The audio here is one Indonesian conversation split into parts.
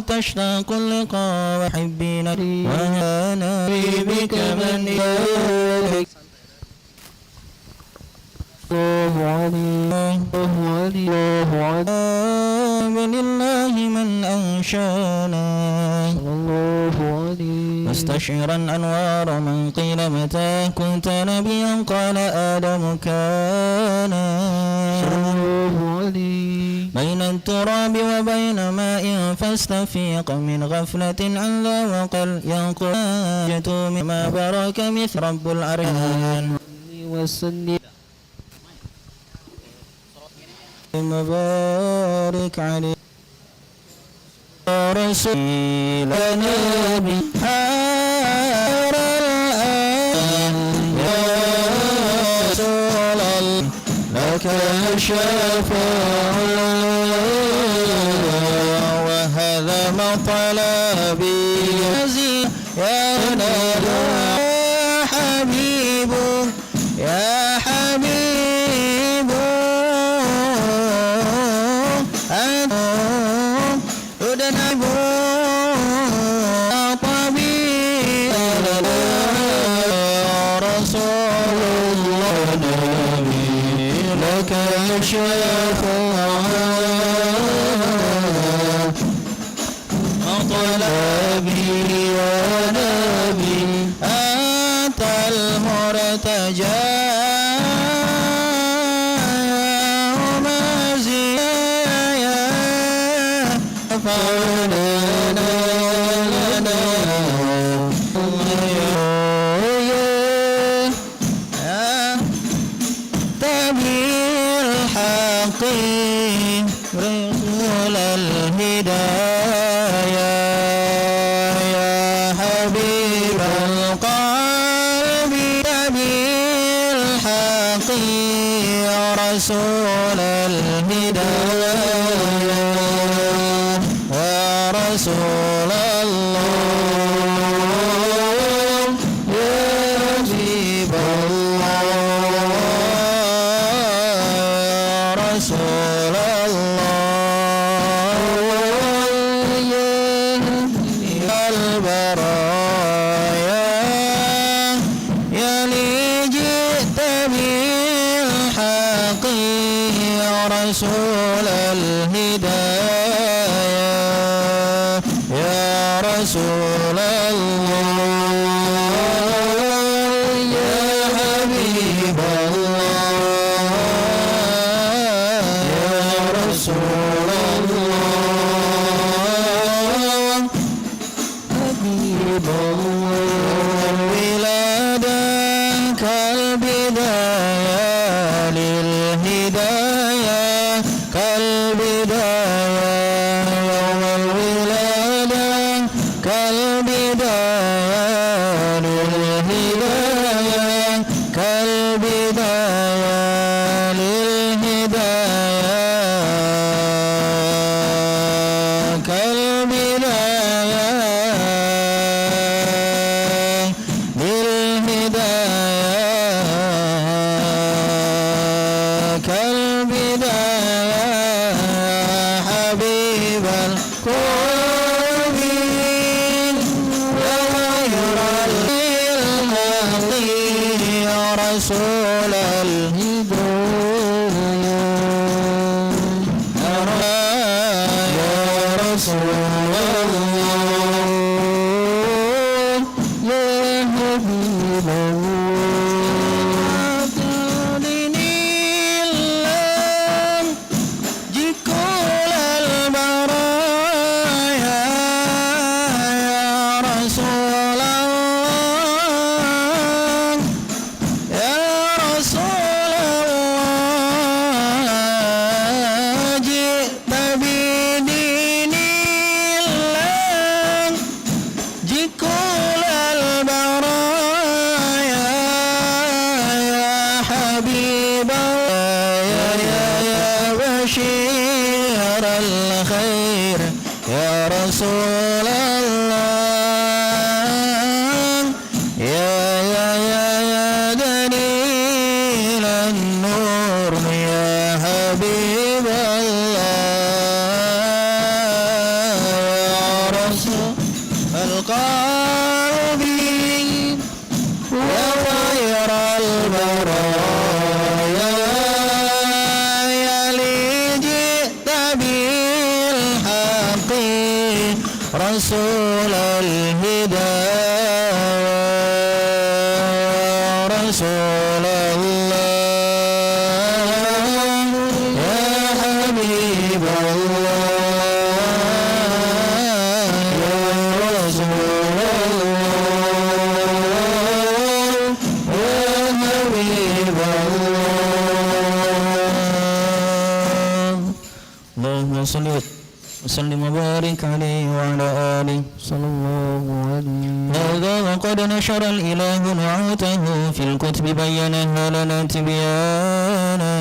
تشتاق اللقاء وحبين وأنا بك من يالك الله عليه من الله من أنشانا الله عليه مستشعرا أنوار من قيل متى كنت نبيا قال آدم كان الله عليه بين التراب وبين ماء فاستفيق من غفلة عن ذا وقل ينقل مما برك مثل رب الأرحام وسلم مبارك عليه رسول نبي حار الآن يا رسول الله لك الشفاعة وهذا مطلبي يزيد يا نبي يا حبيب يا حبيب أدنب طبيب رسول الله نبي لك الشفاعة طلبي يا نبي أنت المرتجى رسول الهداية يا حبيب القلب بالحق يا رسول الهداية يا رسول الله يا حبيب الله يا رسول رسول الهداية يا رسول الله يا حبيب الله يا رسول الله حبيب الله ولادك البداية للهداية كالبداية يوم الولادة كالبداية للهداية كالبداية للهداية كالبداية للهداية كالبداية حبيب القلب يا غير الهدي يا رسول الهداية يا رسول الله يا حبيب الله تعلني اللام جكول البرايا يا رسول الله يا رسول الله جئت بدين الله جكول البرايا يا حبيب الله يا بشير الخير يا رسول الله يا دليل النور يا حبيب الله يا القلب يا خير البرايا يا لي جئت بالحق رسول الهداية رسول الله يا حبيب الله يا رسول الله يا حبيب الله اللهم صل وسلم وبارك عليه وعلى آله صلى الله عليه هذا وقد نشر الإله نعوته في الكتب بينها لنا تبيانا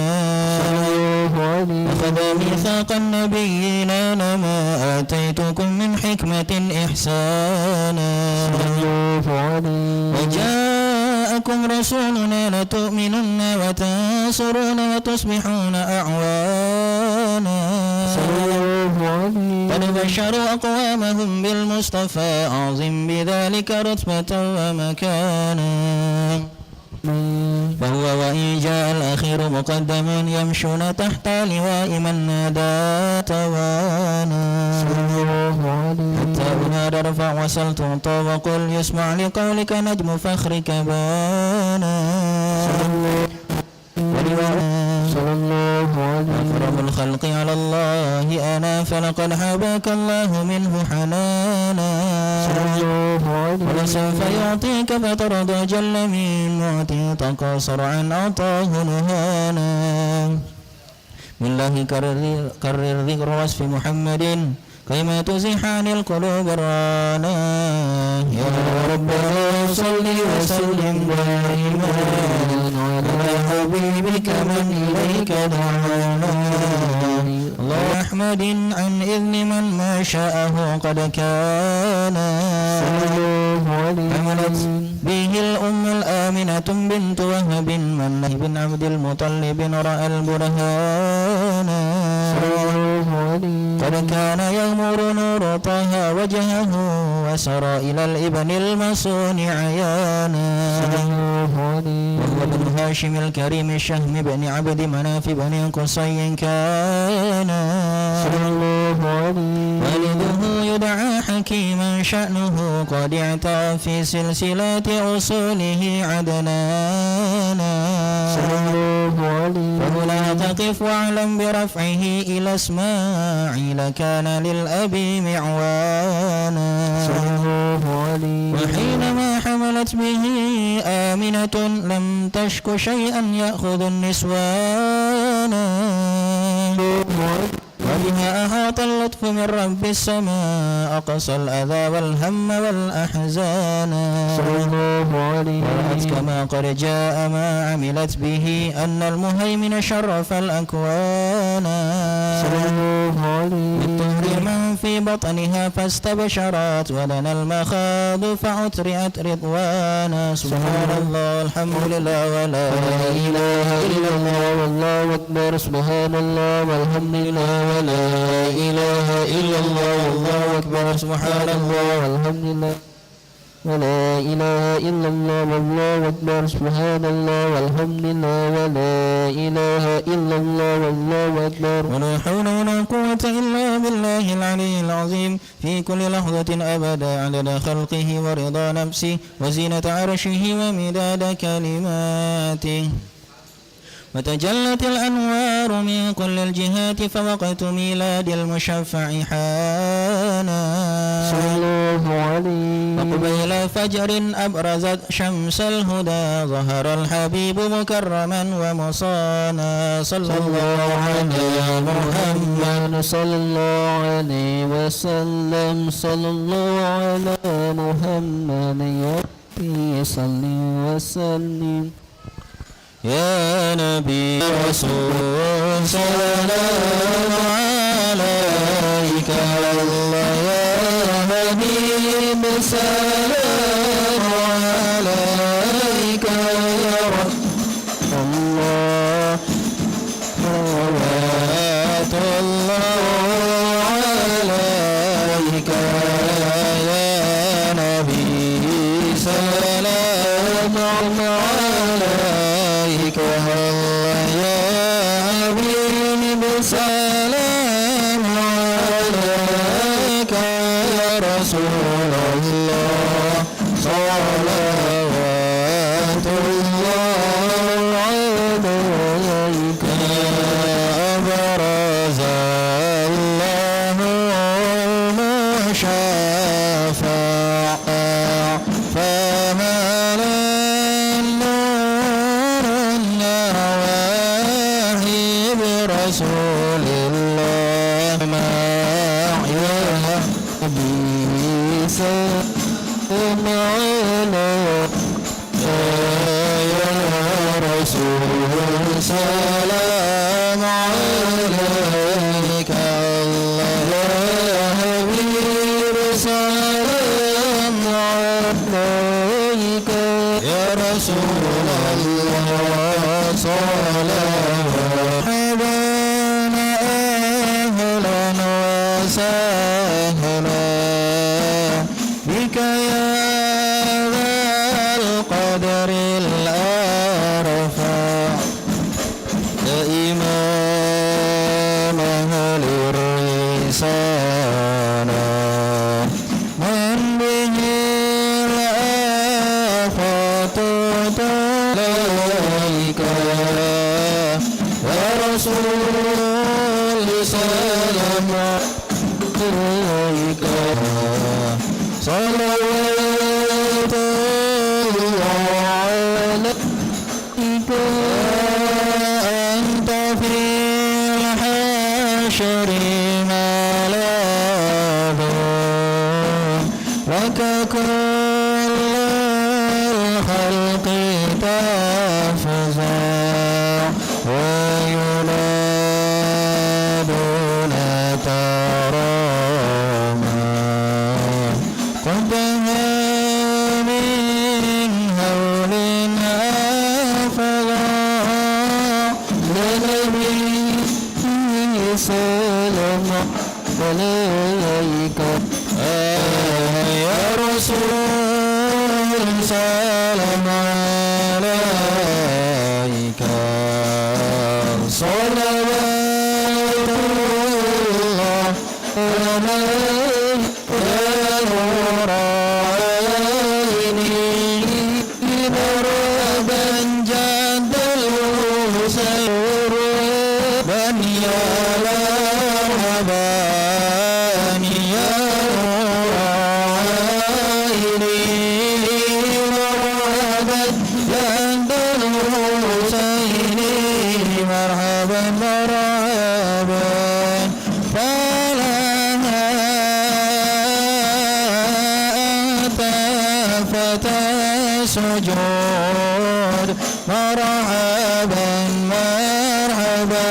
أخذ ميثاق النبيين ما آتيتكم من حكمة إحسانا وجاءكم رسولنا لتؤمنن وتنصرون وتصبحون أعوانا قد بشروا أقوامهم بالمصطفى أعظم بذلك رتبة ومكانا فهو وإن جاء الأخير مقدم يمشون تحت لواء من نادى توانا حتى أناد رفع وصل تعطى وقل يسمع لقولك نجم فخرك بانا أكرم الخلق على الله أنا فلقد حباك الله منه حنانا ولسوف يعطيك فترضى جل من معطي تقاصر عن عطاه نهانا بالله كرر ذكر وصف محمد كيما تزيح عن القلوب الرانا يا ربنا صل وسلم دائما على حبيبك من إليك دعانا الله أحمد عن إذن من ما شاءه قد كان عملت به الأم الآمنة بنت وهب من بن عبد المطلب رأى البرهان قد كان يغمر نور طه وجهه وسرى إلى الابن المصون عيانا وهو بن هاشم الكريم الشهم بن عبد مناف بن قصي كان والده يدعى حكيما شأنه قد اعتى في سلسلة أصوله عدنانا فهنا تقف واعلم برفعه إلى إسماعيل كان للأبي معوانا وحينما حملت به آمنة لم تشك شيئا يأخذ النسوان وبها أحاط اللطف من رب السماء أقصى الأذى والهم والأحزان ورأت كما قد جاء ما عملت به أن المهيمن شرف الأكوان بالطهر من في بطنها فاستبشرت ولنا المخاض فأترئت رضوانا سبحان الله الحمد لله ولا إله إلا الله والله أكبر سبحان الله والحمد لله ولا إله إلا الله والله أكبر سبحان الله والحمد لله ولا إله إلا الله والله أكبر سبحان الله والحمد لله ولا إله إلا الله والله أكبر ولا حول ولا قوة إلا بالله العلي العظيم في كل لحظة أبدا عدد خلقه ورضا نفسه وزينة عرشه ومداد كلماته وتجلت الأنوار من كل الجهات فوقت ميلاد المشفع حانا وقبيل فجر أبرزت شمس الهدى ظهر الحبيب مكرما ومصانا صلى الله على محمد صلى الله عليه وسلم صلى الله على محمد يا ربي صل وسلم يا نبي رسول سلام عليك الله يا حبيب سلام عليك يا رب الله صلوات الله عليك يا رسول الله صلوات الله عليك أبرز الله المشافع فمال النور النواهي برسول الله معيا بسلام يا رسول سلام عليك الله يا حبيب سلام عليك يا رسول الله صلوات حبانا أهلا وسهلا بك يا ذا القدر الأرفع يا إمام أهل الرسالة من به الآفات عليك يا رسول سلام عليك صلوات الله عليك أنت في الحشر ملاذ لك كل الخلق تفزع وينادون تراما قدها من هول أفضع لنبي سلام عليك يا رسول سلام عليك صلوات الله عليك يا نور عيني مرحبا جد الحسين بن يا مرحبا يا نور عيني مرحبا جد الحسين مرحبا مرحبا فلها أتى فتى سجود مرحبا مرحبا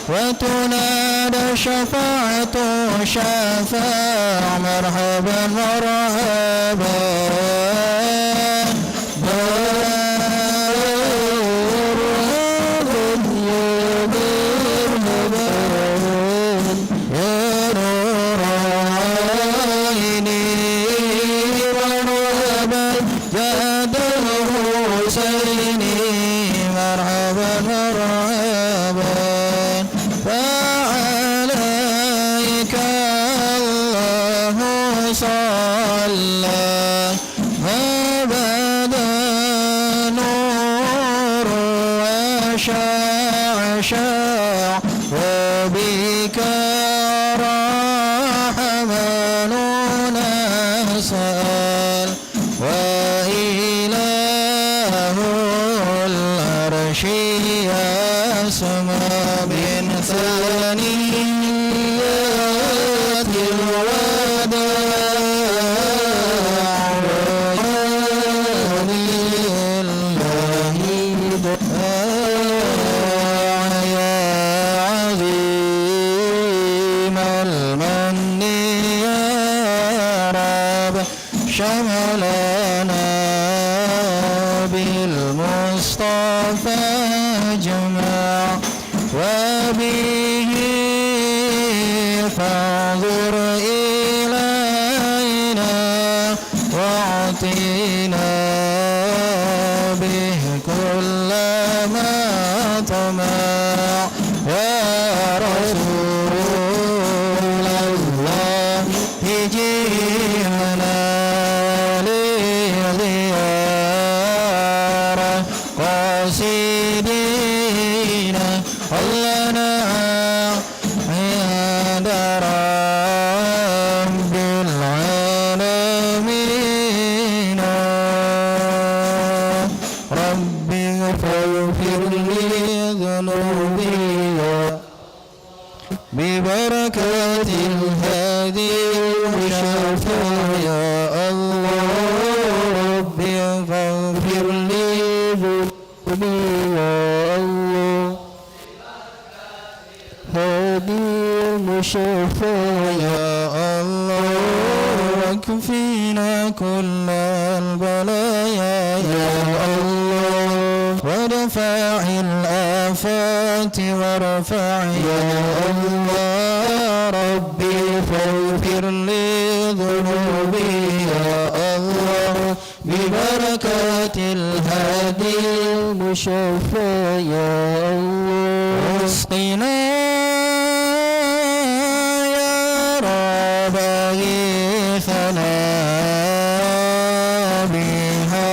وتنادى شفاعة شفاع مرحبا مرحبا شاع وبك راح من نسأل وإله العرش يسمى من ثنيات الوداع ولله دعاء يا عظيم المن يا رب شملنا بالمصطفى جمع وبه فانظر إلينا واعطينا به كل ما طمع يا رسول الله المشفى يا الله ربي فاغفر لي ذنوبي يا الله هادي المشفى يا الله واكفينا كل البلايا يا الله ودفع الآفات وارفع يا الله ربي فاغفر لي ذنوبي يا الله ببركات الهادي المشفى يا الله اسقنا يا رب غيثنا بهيان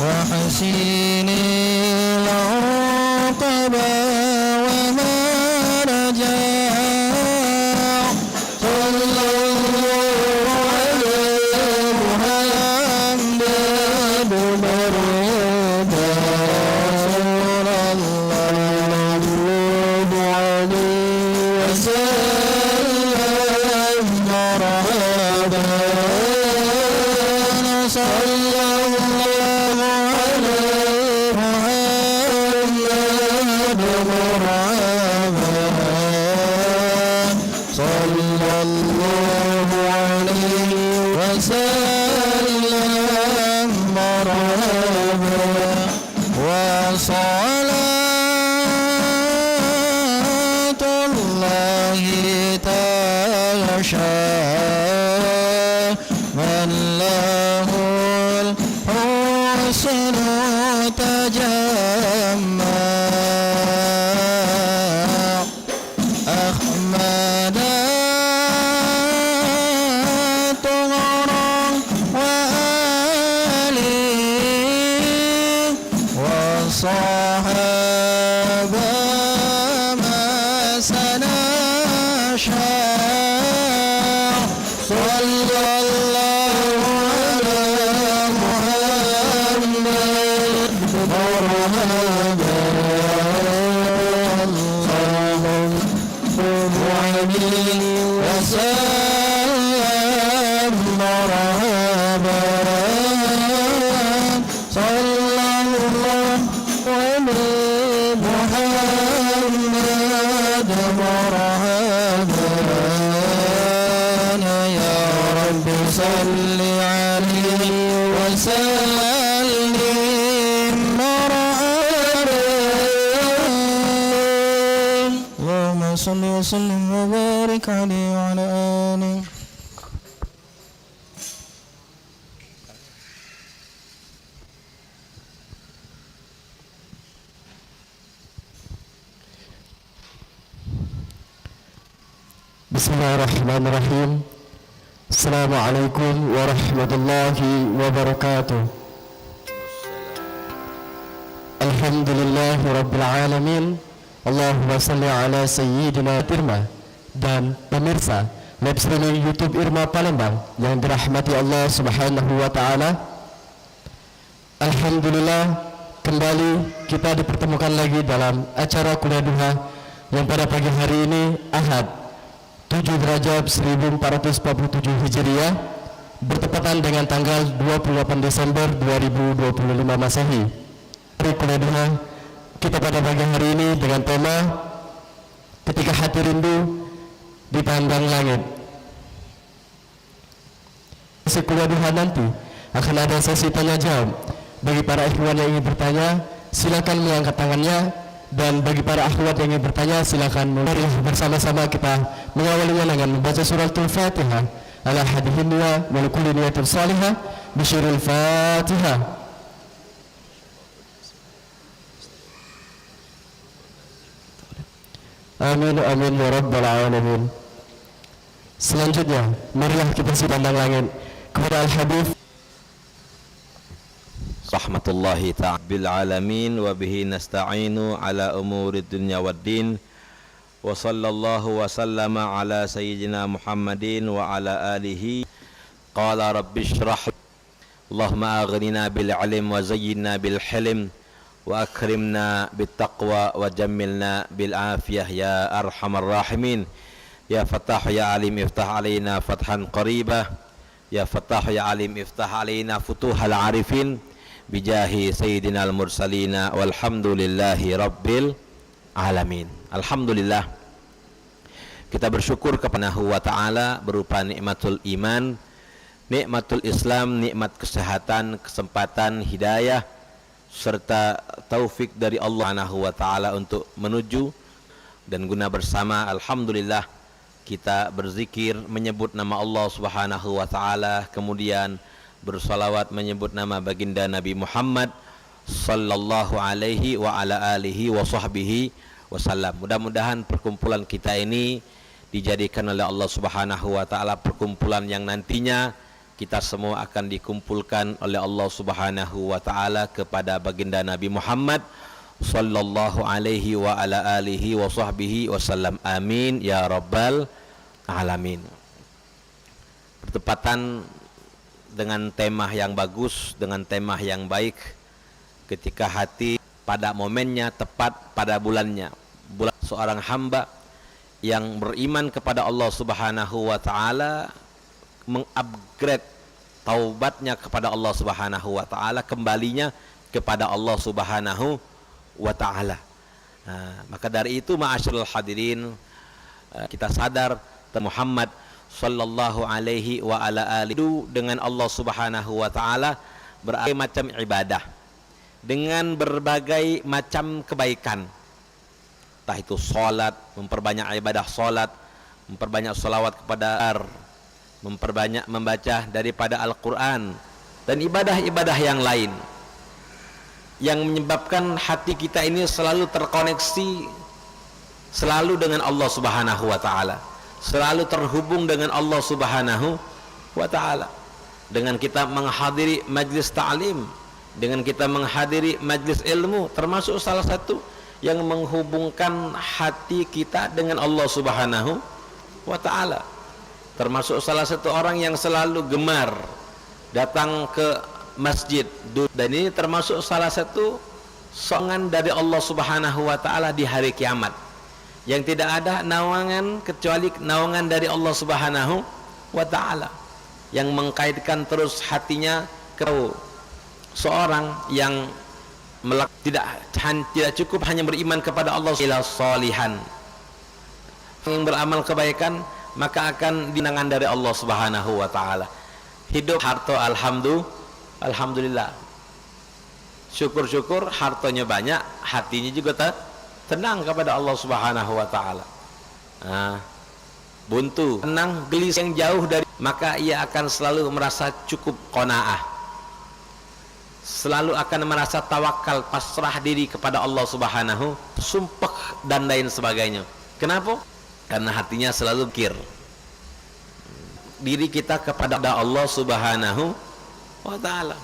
وحسين العقبى وما رجع صلى الله على محمد مرحبا رسول الله عليه وسلم مرحبا صلى الله على محمد مرحبا صلى الله عليه وسلم مرحبا وصلاة الله تغشى من له الحسن تجمع أحمد طهرا وآله وصحابة ما سنشاء صلى الله على محمد مرحبا صلى الله عليه وسلم مرحبا صلى الله على محمد مرحبا يا رب صل عليه وسلم مرحبا اللهم صل وسلم وبارك عليه وعلى آله. Bismillahirrahmanirrahim. Assalamualaikum warahmatullahi wabarakatuh. Alhamdulillahi rabbil alamin. Allahumma salli ala sayyidina Irma. Dan pemirsa live streaming YouTube Irma Palembang yang dirahmati Allah subhanahu wa ta'ala, alhamdulillah kembali kita dipertemukan lagi dalam acara kuliah duha yang pada pagi hari ini Ahad 7 Rajab 1447 Hijriah bertepatan dengan tanggal 28 Desember 2025 Masehi. Hari kuliah duha kita pada pagi hari ini dengan tema ketika hati rindu dipandang langit. Sesi kuliah duha nanti akan ada sesi tanya jawab. Bagi para ikhwan yang ingin bertanya silakan mengangkat tangannya, dan bagi para akhwat yang ingin bertanya silakan mari bersama-sama kita mengawalinya dengan membaca suratul Fatihah ala hadihin wa min kulli niyatin salihah bisyirul Fatihah. Amin amin ya rabbal alamin. Selanjutnya marilah kita pandang langit kepada al-hadits rahmatullahi ta'ala bil alamin wa bihi nasta'inu ala umuri dunya waddin wa sallallahu wa sallama ala sayyidina Muhammadin wa ala alihi. Qala rabbi shrah Allahumma aghnina bil ilm wa zayyinna bil hilm wa akrimna bit taqwa wa jammilna bil afiyah ya arhamar rahimin. Ya Fattah ya Alim iftah alaina fathan qaribah. Ya Fattah ya Alim iftah alaina futuhal arifin bijahi sayyidina al-mursalina walhamdulillahi rabbil alamin. Alhamdulillah, kita bersyukur kepada Allah wa ta'ala berupa nikmatul iman, nikmatul Islam, nikmat kesehatan, kesempatan, hidayah serta taufik dari Allah Subhanahu wa ta'ala untuk menuju dan guna bersama. Alhamdulillah, kita berzikir menyebut nama Allah Subhanahu wa ta'ala, kemudian bersalawat menyebut nama baginda Nabi Muhammad sallallahu alaihi wa ala alihi wa sahbihi wasallam. Mudah-mudahan perkumpulan kita ini dijadikan oleh Allah Subhanahu wa ta'ala perkumpulan yang nantinya kita semua akan dikumpulkan oleh Allah Subhanahu wa ta'ala kepada baginda Nabi Muhammad sallallahu alaihi wa ala alihi wa sahbihi wasallam. Amin ya rabbal alamin. Bertepatan dengan tema yang bagus, dengan tema yang baik, ketika hati pada momennya tepat pada bulannya, bulan seorang hamba yang beriman kepada Allah Subhanahu wa ta'ala mengupgrade taubatnya kepada Allah Subhanahu wa ta'ala, kembalinya kepada Allah Subhanahu wa ta'ala. Maka dari itu ma'asyiral hadirin, kita sadar Muhammad sallallahu alaihi wa ala alihi dengan Allah Subhanahu wa ta'ala berbagai macam ibadah, dengan berbagai macam kebaikan, entah itu sholat, memperbanyak ibadah sholat, memperbanyak sholawat kepada memperbanyak membaca daripada Al-Quran dan ibadah-ibadah yang lain yang menyebabkan hati kita ini selalu terkoneksi selalu dengan Allah Subhanahu wa ta'ala, selalu terhubung dengan Allah Subhanahu wa ta'ala. Dengan kita menghadiri majlis ta'lim, dengan kita menghadiri majlis ilmu, termasuk salah satu yang menghubungkan hati kita dengan Allah Subhanahu wa ta'ala. Termasuk salah satu orang yang selalu gemar datang ke masjid, dan ini termasuk salah satu sokongan dari Allah Subhanahu wa ta'ala di hari kiamat, yang tidak ada naungan kecuali naungan dari Allah Subhanahu wa ta'ala, yang mengkaitkan terus hatinya ke seorang yang tidak cukup hanya beriman kepada Allah, ila salihan, yang beramal kebaikan, maka akan dinangan dari Allah Subhanahu wa ta'ala. Hidup harta alhamdulillah, syukur-syukur hartanya banyak, hatinya juga tenang kepada Allah Subhanahu wa ta'ala. Buntu, tenang, gelis yang jauh dari, maka ia akan selalu merasa cukup qanaah, selalu akan merasa tawakal, pasrah diri kepada Allah Subhanahu, sumpah dan lain sebagainya. Kenapa? Karena hatinya selalu pikir diri kita kepada Allah Subhanahu wa ta'ala.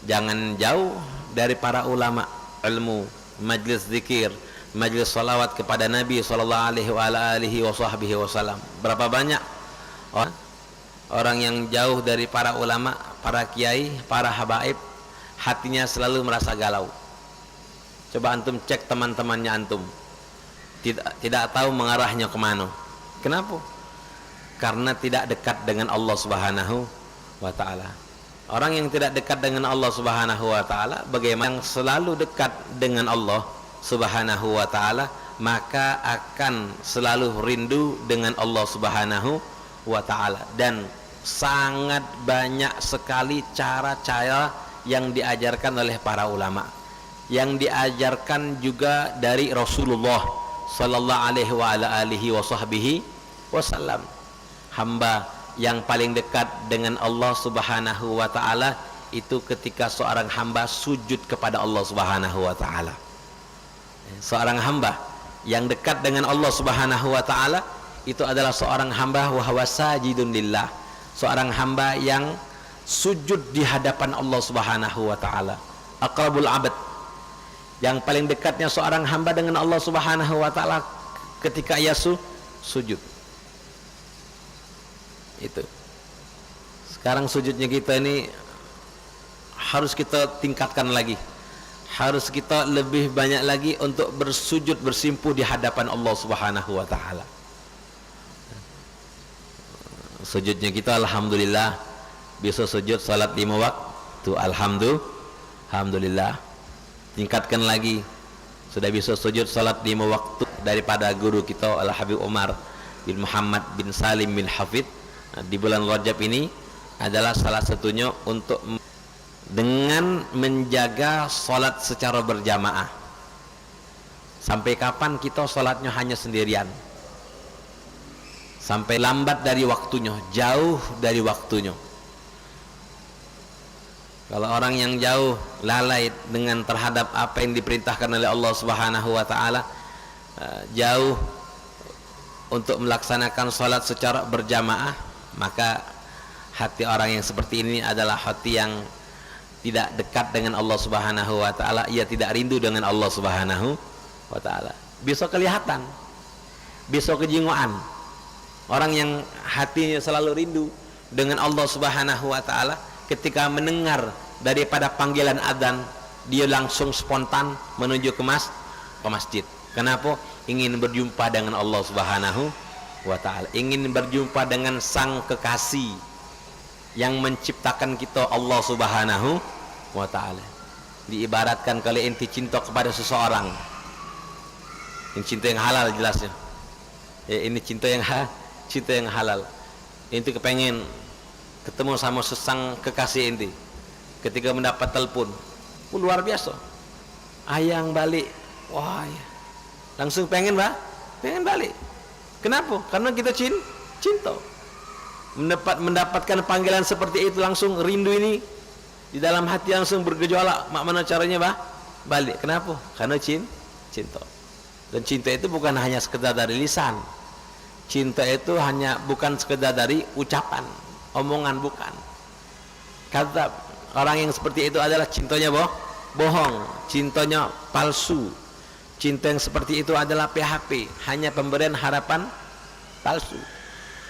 Jangan jauh dari para ulama ilmu, majlis zikir, majlis salawat kepada Nabi sallallahu alaihi wasallam. Berapa banyak orang yang jauh dari para ulama, para kiai, para habaib, hatinya selalu merasa galau. Coba antum cek teman-temannya antum, tidak tahu mengarahnya kemana. Kenapa? Karena tidak dekat dengan Allah Subhanahu wa ta'ala. Orang yang tidak dekat dengan Allah Subhanahu wa ta'ala, bagaimana yang selalu dekat dengan Allah Subhanahu wa ta'ala, maka akan selalu rindu dengan Allah Subhanahu wa ta'ala. Dan sangat banyak sekali cara-cara yang diajarkan oleh para ulama, yang diajarkan juga dari Rasulullah sallallahu alaihi wasallam. Hamba yang paling dekat dengan Allah Subhanahu wa ta'ala itu ketika seorang hamba sujud kepada Allah Subhanahu wa ta'ala. Seorang hamba yang dekat dengan Allah Subhanahu wa ta'ala itu adalah seorang hamba wa huwa sajidun lillah, seorang hamba yang sujud di hadapan Allah Subhanahu wa ta'ala. Aqrabul abad, Yang paling dekatnya seorang hamba dengan Allah Subhanahu wa taala ketika ia sujud. Itu. Sekarang sujudnya kita ini harus kita tingkatkan lagi. Harus kita lebih banyak lagi untuk bersujud bersimpuh di hadapan Allah Subhanahu wa taala. Sujudnya kita alhamdulillah bisa sujud salat 5 waktu, alhamdulillah. Tingkatkan lagi, sudah bisa sujud salat 5 waktu daripada guru kita Al Habib Umar bin Muhammad bin Salim bin Hafid. Di bulan Rajab ini adalah salah satunya untuk dengan menjaga salat secara berjamaah. Sampai kapan kita salatnya hanya sendirian? Sampai lambat dari waktunya, jauh dari waktunya. Kalau orang yang jauh lalai dengan terhadap apa yang diperintahkan oleh Allah Subhanahu wa taala, jauh untuk melaksanakan salat secara berjamaah, maka hati orang yang seperti ini adalah hati yang tidak dekat dengan Allah Subhanahu wa taala. Ia tidak rindu dengan Allah Subhanahu wa taala. Bisa kelihatan, bisa kejingoan. Orang yang hatinya selalu rindu dengan Allah Subhanahu wa taala, ketika mendengar daripada panggilan adzan, dia langsung spontan menuju ke masjid. Kenapa? Ingin berjumpa dengan Allah Subhanahu wa taala, ingin berjumpa dengan sang kekasih yang menciptakan kita, Allah Subhanahu wa taala. Diibaratkan kalau enti cinta kepada seseorang, ini cinta yang halal jelasnya. Ini cinta yang halal. Enti kepengen ketemu sama sesang kekasih enti, ketika mendapat telepon, luar biasa, ayang balik, wah ya, langsung pengen balik. Kenapa? Karena kita cinta. Mendapatkan panggilan seperti itu, langsung rindu ini di dalam hati langsung bergejolak. Mana caranya balik? Kenapa? Karena cinta. Dan cinta itu bukan hanya sekedar dari lisan. Cinta itu bukan sekedar dari ucapan, omongan, bukan. Kata orang yang seperti itu adalah cintanya bohong, cintanya palsu. Cinta yang seperti itu adalah PHP, hanya pemberian harapan palsu.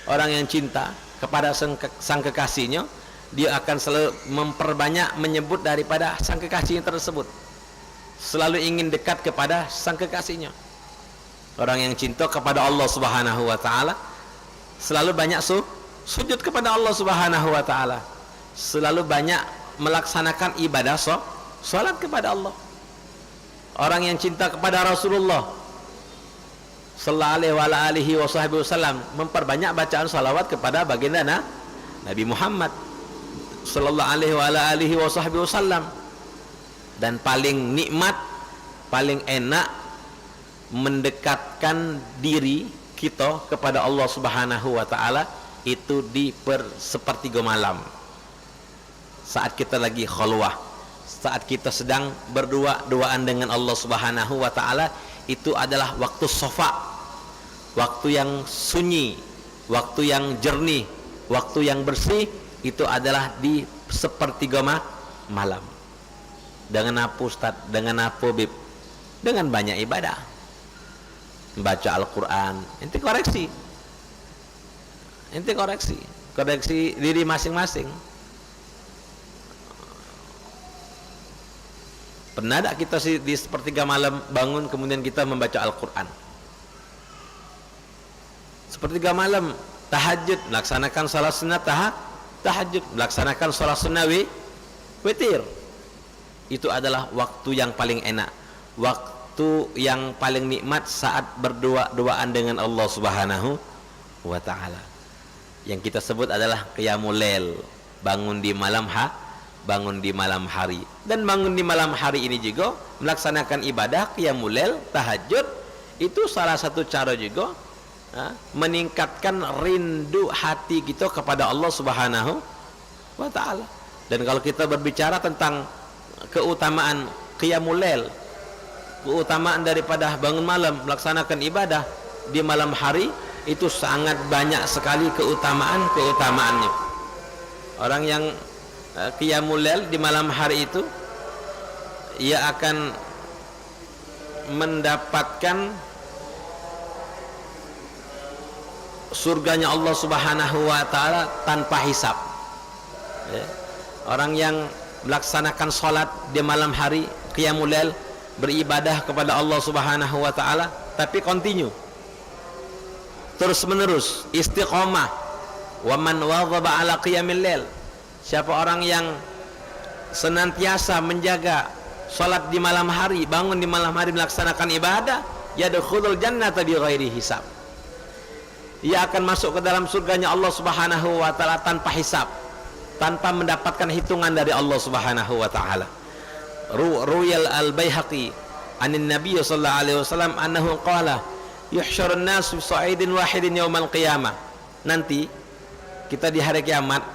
Orang yang cinta kepada sang kekasihnya, dia akan selalu memperbanyak menyebut daripada sang kekasihnya tersebut, selalu ingin dekat kepada sang kekasihnya. Orang yang cinta kepada Allah Subhanahu wa taala selalu banyak sujud kepada Allah Subhanahu wa taala, selalu banyak melaksanakan ibadah salat kepada Allah. Orang yang cinta kepada Rasulullah sallallahu alaihi wasallam memperbanyak bacaan salawat kepada baginda Nabi Muhammad sallallahu alaihi wasallam. Dan paling nikmat, paling enak mendekatkan diri kita kepada Allah Subhanahu wa taala itu di sepertiga malam, saat kita lagi khalwah, saat kita sedang berdua-duaan dengan Allah Subhanahu wa taala. Itu adalah waktu sofa, waktu yang sunyi, waktu yang jernih, waktu yang bersih. Itu adalah di sepertiga malam. Dengan apa Ustaz? Dengan apa Bib? Dengan banyak ibadah, membaca Al-Quran. Ente koreksi diri masing-masing. Pernah tak kita di sepertiga malam bangun kemudian kita membaca Al-Quran? Sepertiga malam tahajud, melaksanakan salat sunnah tahajud, melaksanakan salat sunnah witir. Itu adalah waktu yang paling enak, waktu yang paling nikmat saat berdua-duaan dengan Allah Subhanahu wa taala. Yang kita sebut adalah qiyamul lail, bangun di malam hari. Dan bangun di malam hari ini juga melaksanakan ibadah qiyamul lail, tahajud, itu salah satu cara juga meningkatkan rindu hati kita kepada Allah Subhanahu wa taala. Dan kalau kita berbicara tentang keutamaan qiyamul lail, keutamaan daripada bangun malam melaksanakan ibadah di malam hari, itu sangat banyak sekali keutamaannya. Orang yang qiyamul lail di malam hari itu, ia akan mendapatkan surganya Allah Subhanahu wa taala tanpa hisab. Ya. Orang yang melaksanakan sholat di malam hari, qiyamul lail, beribadah kepada Allah Subhanahu wa taala, tapi continue, terus menerus, istiqomah. Wa man wadhaba ala qiyamil lail, siapa orang yang senantiasa menjaga sholat di malam hari, bangun di malam hari melaksanakan ibadah, yadkhulul jannata bighairi hisab, ia akan masuk ke dalam surganya Allah Subhanahu wa taala tanpa hisab, tanpa mendapatkan hitungan dari Allah Subhanahu wa taala. Ruwayal al-Baihaqi anin Nabi sallallahu alaihi wasallam annahu qala yuhsyarun nas fi sa'idin wahidin yaumal qiyamah. Nanti kita di hari kiamat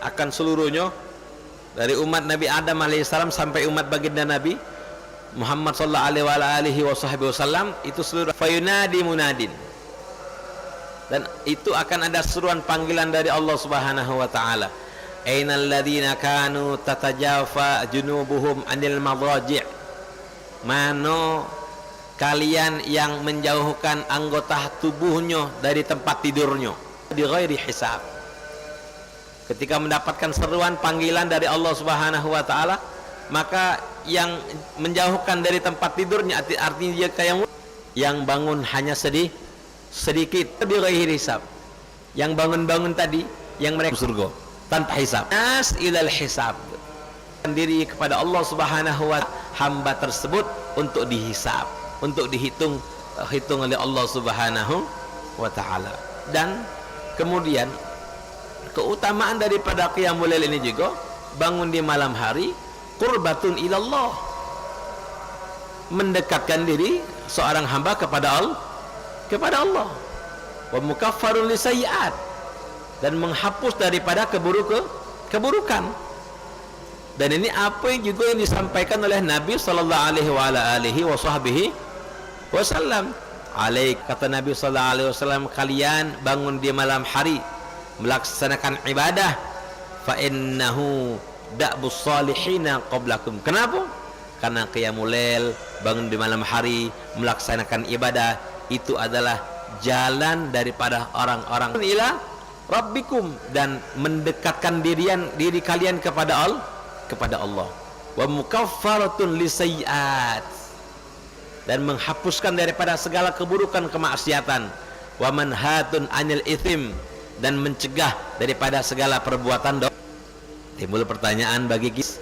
akan seluruhnya, dari umat Nabi Adam alaihissalam sampai umat baginda Nabi Muhammad sallallahu alaihi wasallam, itu seluruh fayunadi munadin, dan itu akan ada seruan panggilan dari Allah Subhanahu wa taala, ainal ladzina kanu tatajafa junubuhum anil madaji', mano kalian yang menjauhkan anggota tubuhnya dari tempat tidurnya, di ghairi hisab. Ketika mendapatkan seruan panggilan dari Allah Subhanahu wa taala, maka yang menjauhkan dari tempat tidurnya, artinya dia kayak yang bangun hanya sedikit bi ghairi hisab. Yang bangun-bangun tadi yang mereka surga tanpa hisab. Nas ilal hisab, diri kepada Allah Subhanahu wa taala, hamba tersebut untuk dihisab, untuk dihitung oleh Allah Subhanahu wa taala. Dan kemudian keutamaan daripada qiyamul lail ini juga, bangun di malam hari, qurbatun ilallah, mendekatkan diri seorang hamba kepada Allah, wa mukaffarun lisayyi'at, dan menghapus daripada keburukan. Dan ini apa yang juga yang disampaikan oleh Nabi sallallahu alaihi wasallam. Kata Nabi sallallahu alaihi wasallam, kalian bangun di malam hari melaksanakan ibadah, fa innahu da'bus salihina qablakum. Kenapa? Karena qiyamul lail, bangun di malam hari melaksanakan ibadah, itu adalah jalan daripada orang-orang ila rabbikum, dan mendekatkan diri kalian kepada Allah. Wa mukaffaratun lisayyi'at, dan menghapuskan daripada segala keburukan, kemaksiatan. Wa manhatun anil ithim, dan mencegah daripada segala perbuatan dosa. Timbul pertanyaan bagi kita,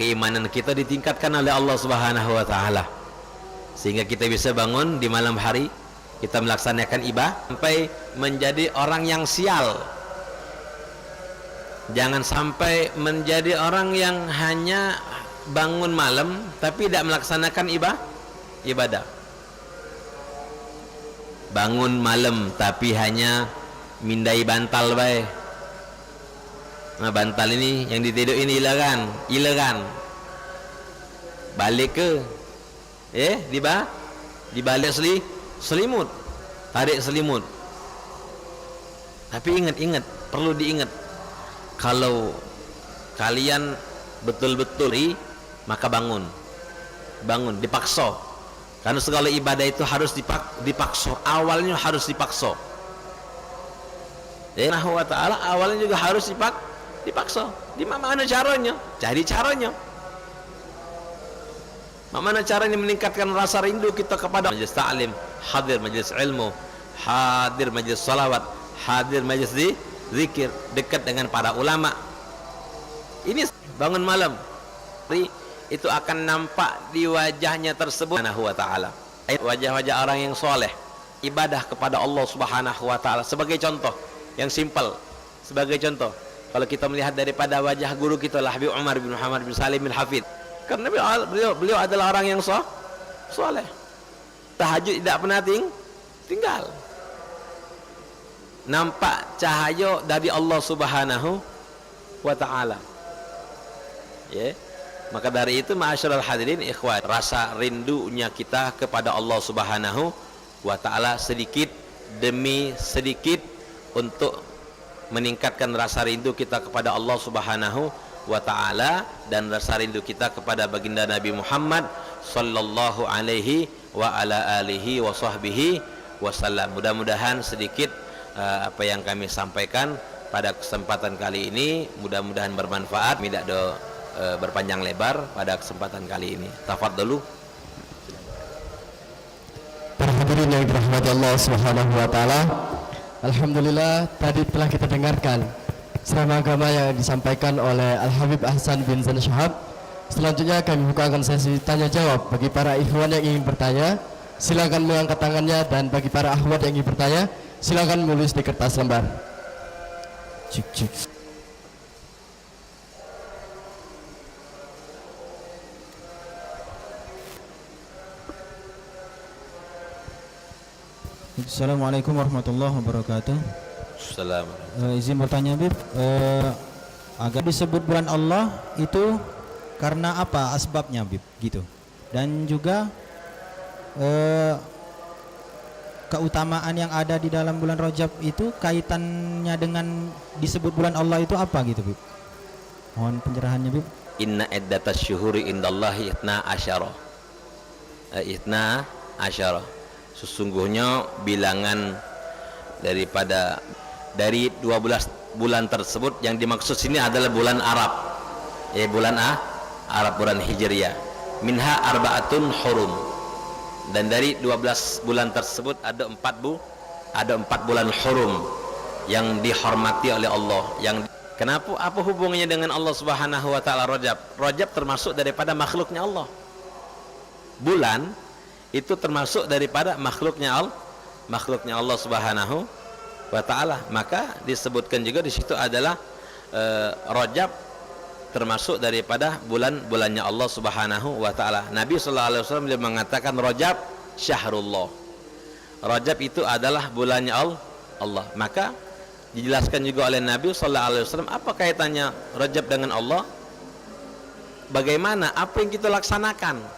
keimanan kita ditingkatkan oleh Allah Subhanahu wa taala sehingga kita bisa bangun di malam hari, kita melaksanakan ibadah sampai menjadi orang yang sial. Jangan sampai menjadi orang yang hanya bangun malam tapi tidak melaksanakan ibadah. Bangun malam tapi hanya mindai bantal baik. Nah, bantal ini yang ditidur ini ileran. Balik ke dibalik selimut, tarik selimut. Tapi ingat, perlu diingat, kalau kalian betul-betul maka bangun dipaksa, karena segala ibadah itu harus dipaksa. Awalnya harus dipaksa. Allah wa ta'ala awalnya juga harus dipaksa. Di mana caranya? Cari caranya. Bagaimana caranya meningkatkan rasa rindu kita kepada majlis ta'lim, hadir majlis ilmu, hadir majlis salawat, hadir majlis zikir, dekat dengan para ulama. Ini bangun malam, itu akan nampak di wajahnya tersebut Subhanahu wa ta'ala. Wajah-wajah orang yang soleh, ibadah kepada Allah Subhanahu wa ta'ala. Sebagai contoh yang simpel, sebagai contoh, kalau kita melihat daripada wajah guru kita Habib Umar bin Muhammad bin Salim bin Hafid, karena beliau adalah orang yang soleh, tahajud tidak pernah tinggal, nampak cahaya dari Allah Subhanahu wa ta'ala. Maka dari itu, ma'asyiral hadirin ikhwan, rasa rindunya kita kepada Allah Subhanahu wa ta'ala sedikit demi sedikit, untuk meningkatkan rasa rindu kita kepada Allah Subhanahu wa ta'ala, dan rasa rindu kita kepada baginda Nabi Muhammad sallallahu alaihi wa ala alihi wa sahbihi wasallam. Mudah-mudahan sedikit apa yang kami sampaikan pada kesempatan kali ini mudah-mudahan bermanfaat, tidak berpanjang lebar pada kesempatan kali ini. Tafadhalu. Para hadirin yang dirahmati Allah Subhanahu wa taala, alhamdulillah tadi telah kita dengarkan ceramah agama yang disampaikan oleh Al Habib Ahsan bin Zain Shahab. Selanjutnya kami bukakan sesi tanya jawab. Bagi para ikhwan yang ingin bertanya, silakan mengangkat tangannya, dan bagi para akhwat yang ingin bertanya, silakan menulis di kertas lembar. Cik cik. Assalamualaikum warahmatullahi wabarakatuh. Assalamualaikum. Izin bertanya, Bib, agar disebut bulan Allah itu karena apa asbabnya, Bib, gitu. Dan juga keutamaan yang ada di dalam bulan Rajab itu kaitannya dengan disebut bulan Allah itu apa gitu, Bib? Mohon pencerahannya, Bib. Inna iddatas syuhuri indallahi itna asyara. Itna asyara. Sesungguhnya bilangan dari 12 bulan tersebut, yang dimaksud sini adalah bulan Arab. Bulan Arab, bulan Hijriyah. Minha arba'atun hurum. Dan dari 12 bulan tersebut ada 4 bulan hurum yang dihormati oleh Allah. Kenapa? Apa hubungannya dengan Allah Subhanahu wa taala Rajab? Rajab termasuk daripada makhluknya Allah. Bulan itu termasuk daripada makhluknya Allah Subhanahu wa taala. Maka disebutkan juga di situ adalah Rajab termasuk daripada bulan-bulannya Allah Subhanahu wa taala. Nabi sallallahu alaihi wasallam dia mengatakan Rajab syahrullah. Rajab itu adalah bulannya Allah. Maka dijelaskan juga oleh Nabi sallallahu alaihi wasallam apa kaitannya Rajab dengan Allah? Bagaimana apa yang kita laksanakan?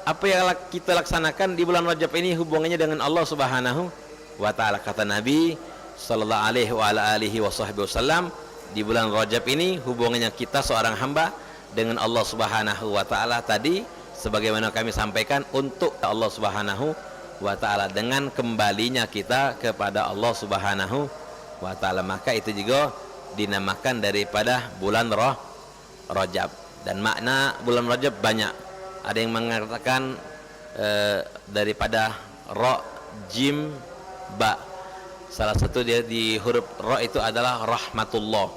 Apa yang kita laksanakan di bulan Rajab ini hubungannya dengan Allah Subhanahu wa taala. Kata Nabi sallallahu alaihi wasallam, di bulan Rajab ini hubungannya kita seorang hamba dengan Allah Subhanahu wa taala tadi sebagaimana kami sampaikan untuk Allah Subhanahu wa taala, dengan kembalinya kita kepada Allah Subhanahu wa taala. Maka itu juga dinamakan daripada bulan Rajab. Dan makna bulan Rajab banyak. Ada yang mengatakan daripada ra, jim, ba. Salah satu dia di huruf ra itu adalah rahmatullah.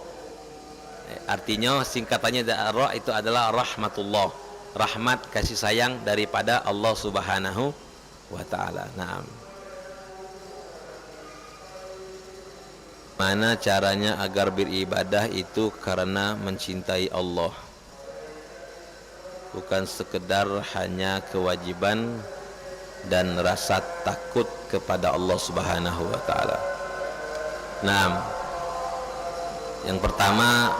Artinya singkatannya ra itu adalah rahmatullah. Rahmat, kasih sayang daripada Allah Subhanahu wa taala. Naam. Mana caranya agar beribadah itu karena mencintai Allah, bukan sekedar hanya kewajiban dan rasa takut kepada Allah Subhanahu wa taala. Nah, yang pertama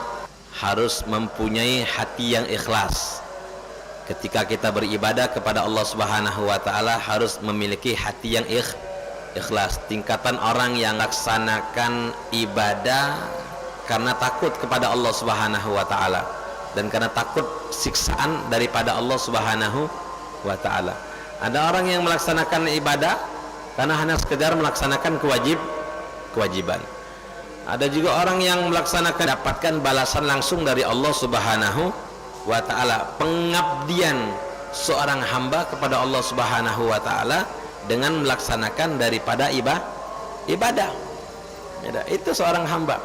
harus mempunyai hati yang ikhlas. Ketika kita beribadah kepada Allah Subhanahu wa taala harus memiliki hati yang ikhlas. Tingkatan orang yang laksanakan ibadah karena takut kepada Allah Subhanahu wa taala dan karena takut siksaan daripada Allah Subhanahu wa taala. Ada orang yang melaksanakan ibadah karena hanya sekedar melaksanakan kewajiban. Ada juga orang yang melaksanakan dapatkan balasan langsung dari Allah Subhanahu wa taala. Pengabdian seorang hamba kepada Allah Subhanahu wa taala dengan melaksanakan daripada ibadah. Itu seorang hamba.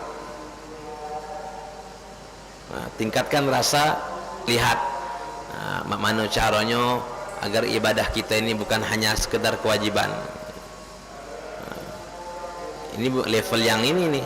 Nah, tingkatkan rasa lihat. Nah, mana caranya agar ibadah kita ini bukan hanya sekedar kewajiban. Nah, ini level yang ini nih.